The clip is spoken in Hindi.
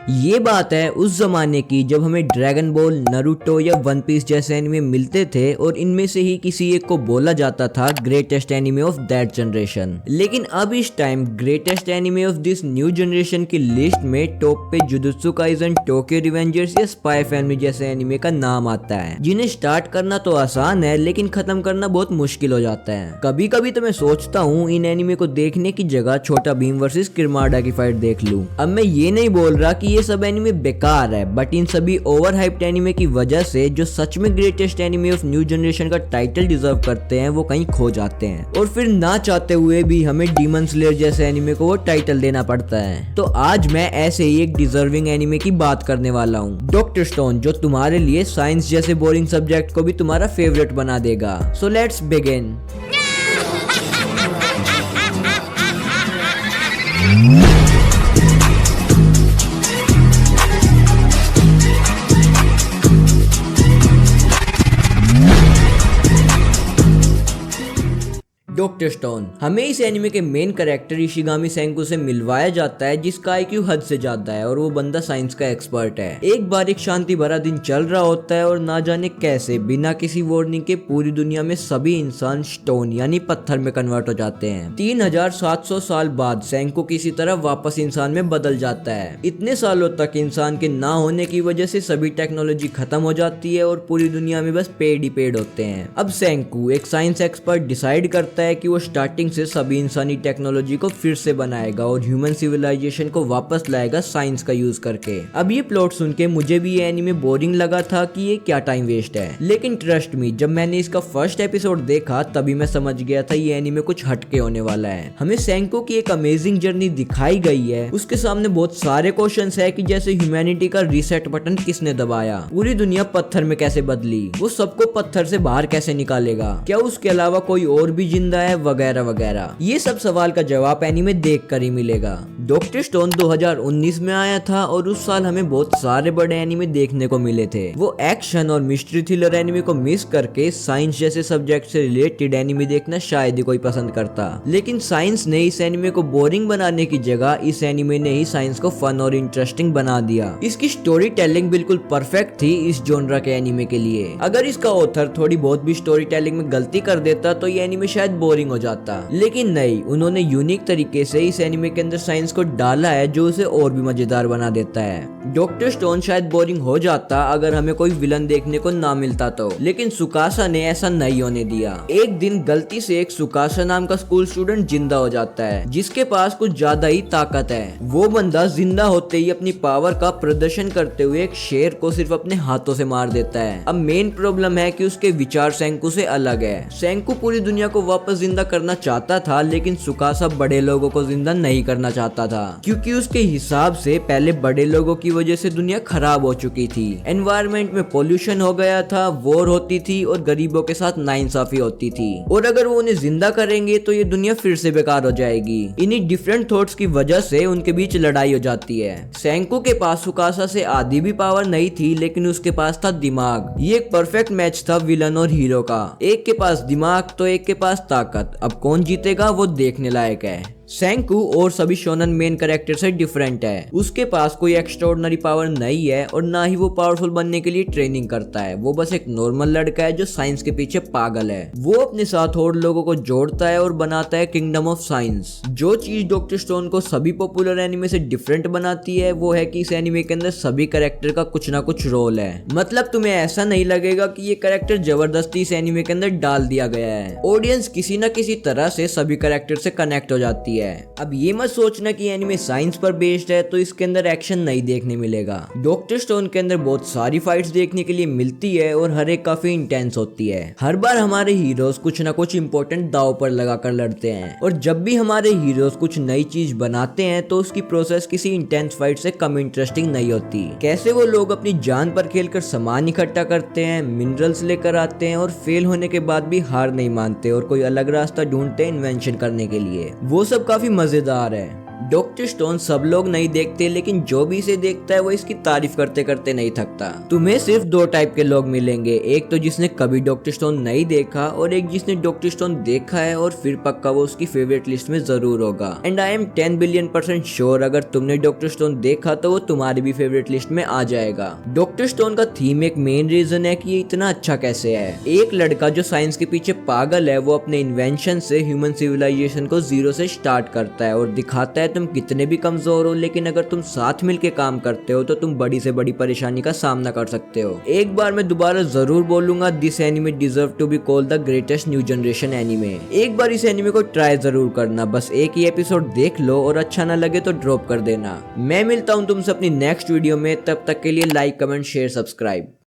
ये बात है उस जमाने की जब हमें ड्रैगन बॉल, नारुतो या वन पीस जैसे एनिमे मिलते थे और इनमें से ही किसी एक को बोला जाता था greatest anime of that generation. लेकिन अब इस time greatest anime of this new generation की लिस्ट में टॉप पे जुजुत्सु काइसन, टोक्यो रिवेंजर्स या स्पाई फैमिली जैसे एनिमे का नाम आता है, जिन्हें स्टार्ट करना तो आसान है लेकिन खत्म करना बहुत मुश्किल हो जाता है। कभी कभी तो मैं सोचता हूँ इन एनिमे को देखने की जगह छोटा भीम वर्सेस किरमाडा की फाइट देख लूं। अब मैं ये नहीं बोल रहा कि ये सब एनिमे बेकार है, बट इन सभी ओवर हाइप्ड एनिमे की वजह से जो सच में greatest anime of new generation का टाइटल डिजर्व करते हैं वो कहीं खो जाते हैं, और फिर ना चाहते हुए भी हमें डीमन स्लेयर जैसे एनिमे को वो टाइटल देना पड़ता है। तो आज मैं ऐसे ही एक डिजर्विंग एनिमे की बात करने वाला हूँ, डॉक्टर स्टोन, जो तुम्हारे लिए साइंस जैसे बोरिंग सब्जेक्ट को भी तुम्हारा फेवरेट बना देगा। So let's begin. Doctor stone, हमें इस एनिमे के मेन कैरेक्टर इशिगामी सेंकु से मिलवाया जाता है, जिसका आईक्यू हद से ज्यादा है और वो बंदा साइंस का एक्सपर्ट है। एक बार एक शांति भरा दिन चल रहा होता है और ना जाने कैसे बिना किसी वार्निंग के पूरी दुनिया में सभी इंसान स्टोन यानी पत्थर में कन्वर्ट हो जाते हैं। 3700 साल बाद सेंकु किसी तरह वापस इंसान में बदल जाता है। इतने सालों तक इंसान के ना होने की वजह से सभी टेक्नोलॉजी खत्म हो जाती है और पूरी दुनिया में बस पेड़ ही पेड़ होते हैं। अब सेंकु, एक साइंस एक्सपर्ट, डिसाइड करता है कि वो स्टार्टिंग से सभी इंसानी टेक्नोलॉजी को फिर से बनाएगा और ह्यूमन सिविलाइजेशन को वापस लाएगा साइंस का यूज करके। अब ये प्लॉट सुन के मुझे भी ये एनीमे बोरिंग लगा था कि ये क्या टाइम वेस्ट है, लेकिन ट्रस्ट मी, जब मैंने इसका फर्स्ट एपिसोड देखा तभी मैं समझ गया था ये एनीमे कुछ हटके होने वाला है। हमें सेंको की एक अमेजिंग जर्नी दिखाई गई है। उसके सामने बहुत सारे क्वेश्चंस है कि जैसे ह्यूमैनिटी का रीसेट बटन किसने दबाया, पूरी दुनिया पत्थर में कैसे बदली, वो सबको पत्थर से बाहर कैसे निकालेगा, क्या उसके अलावा कोई और भी जिंदा है, वगैरह वगैरह। ये सब सवाल का जवाब एनीमे देखकर ही मिलेगा। डॉक्टर स्टोन 2019 में आया था और उस साल हमें बहुत सारे बड़े एनीमे देखने को मिले थे। वो एक्शन और मिस्ट्री थ्रिलर एनीमे को मिस करके साइंस जैसे सब्जेक्ट से रिलेटेड एनीमे देखना शायद ही कोई पसंद करता, लेकिन साइंस ने इस एनीमे को बोरिंग बनाने की जगह इस एनीमे ने ही साइंस को फन और इंटरेस्टिंग बना दिया। इसकी स्टोरी टेलिंग बिल्कुल परफेक्ट थी इस जॉनरा के एनीमे के लिए। अगर इसका ऑथर थोड़ी बहुत भी स्टोरी टेलिंग में गलती कर देता तो ये एनीमे शायद बोरिंग हो जाता, लेकिन नहीं, उन्होंने यूनिक तरीके से इस एनीमे के अंदर साइंस को डाला है जो उसे और भी मजेदार बना देता है। डॉक्टर स्टोन शायद बोरिंग हो जाता अगर हमें कोई विलन देखने को ना मिलता तो, लेकिन सुकासा ने ऐसा नहीं होने दिया। एक दिन गलती से एक सुकासा नाम का स्कूल स्टूडेंट जिंदा हो जाता है, जिसके पास कुछ ज्यादा ही ताकत है। वो बंदा जिंदा होते ही अपनी पावर का प्रदर्शन करते हुए एक शेर को सिर्फ अपने हाथों से मार देता है। अब मेन प्रॉब्लम है कि उसके विचार सेंकु से अलग है। सेंकु पूरी दुनिया को वापस जिंदा करना चाहता था, लेकिन सुकासा बड़े लोगों को जिंदा नहीं करना चाहता था, क्योंकि उसके हिसाब से पहले बड़े लोगों की वजह से दुनिया खराब हो चुकी थी। एनवायरनमेंट में पोल्यूशन हो गया था, वॉर होती थी और गरीबों के साथ नाइंसाफी होती थी, और अगर वो उन्हें जिंदा करेंगे तो ये दुनिया फिर से बेकार हो जाएगी। इन्हीं डिफरेंट थॉट्स की वजह से उनके बीच लड़ाई हो जाती है। सेंको के पास सुकासा से आधी भी पावर नहीं थी, लेकिन उसके पास था दिमाग। ये एक परफेक्ट मैच था विलन और हीरो का। एक के पास दिमाग तो एक के पास ताकत। अब कौन जीतेगा वो देखने लायक है। सेंकु और सभी शोनन मेन कैरेक्टर से डिफरेंट है। उसके पास कोई एक्स्ट्राऑर्डिनरी पावर नहीं है और ना ही वो पावरफुल बनने के लिए ट्रेनिंग करता है। वो बस एक नॉर्मल लड़का है जो साइंस के पीछे पागल है। वो अपने साथ और लोगों को जोड़ता है और बनाता है किंगडम ऑफ साइंस। जो चीज डॉक्टर स्टोन को सभी पॉपुलर एनिमे से डिफरेंट बनाती है वो है कि इस एनिमे के अंदर सभी कैरेक्टर का कुछ ना कुछ रोल है। मतलब तुम्हें ऐसा नहीं लगेगा कि ये कैरेक्टर जबरदस्ती इस एनिमे के अंदर डाल दिया गया है। ऑडियंस किसी न किसी तरह से सभी कैरेक्टर से कनेक्ट हो जाती है। अब ये मत सोचना कि एनिमे साइंस पर बेस्ड है तो इसके अंदर एक्शन नहीं देखने मिलेगा। डॉक्टर स्टोन के अंदर बहुत सारी फाइट्स देखने के लिए मिलती है और हर एक काफी इंटेंस होती है। हर बार हमारे हीरोज कुछ ना कुछ इंपॉर्टेंट दांव पर लगाकर लड़ते हैं, और जब भी हमारे हीरोज कुछ नई चीज बनाते हैं तो उसकी प्रोसेस किसी इंटेंस फाइट से कम इंटरेस्टिंग नहीं होती। कैसे वो लोग अपनी जान पर खेलकर सामान इकट्ठा करते हैं, मिनरल्स लेकर आते हैं और फेल होने के बाद भी हार नहीं मानते और कोई अलग रास्ता ढूंढते हैं इन्वेंशन करने के लिए, वो सब काफी मजेदार है। डॉक्टर स्टोन सब लोग नहीं देखते, लेकिन जो भी इसे देखता है वो इसकी तारीफ करते करते नहीं थकता। तुम्हें सिर्फ दो टाइप के लोग मिलेंगे, एक तो जिसने कभी डॉक्टर स्टोन नहीं देखा और एक जिसने डॉक्टर स्टोन देखा है और फिर पक्का वो उसकी फेवरेट लिस्ट में जरूर होगा। And I am 10 billion% sure अगर तुमने डॉक्टर स्टोन देखा तो वो तुम्हारी भी फेवरेट लिस्ट में आ जाएगा। डॉक्टर स्टोन का थीम एक मेन रीजन है कि ये इतना अच्छा कैसे है। एक लड़का जो साइंस के पीछे पागल है, वो अपने इन्वेंशन से ह्यूमन सिविलाइजेशन को जीरो से स्टार्ट करता है और दिखाता है तुम कितने भी कमजोर हो, लेकिन अगर तुम साथ मिलके काम करते हो तो तुम बड़ी से बड़ी परेशानी का सामना कर सकते हो। एक बार मैं दोबारा जरूर बोलूंगा, this anime deserve to be called the greatest new generation anime. एक बार इस एनिमे को ट्राई जरूर करना, बस एक ही एपिसोड देख लो और अच्छा ना लगे तो ड्रॉप कर देना। मैं मिलता हूँ तुमसे अपनी नेक्स्ट वीडियो में, तब तक के लिए लाइक, कमेंट, शेयर, सब्सक्राइब।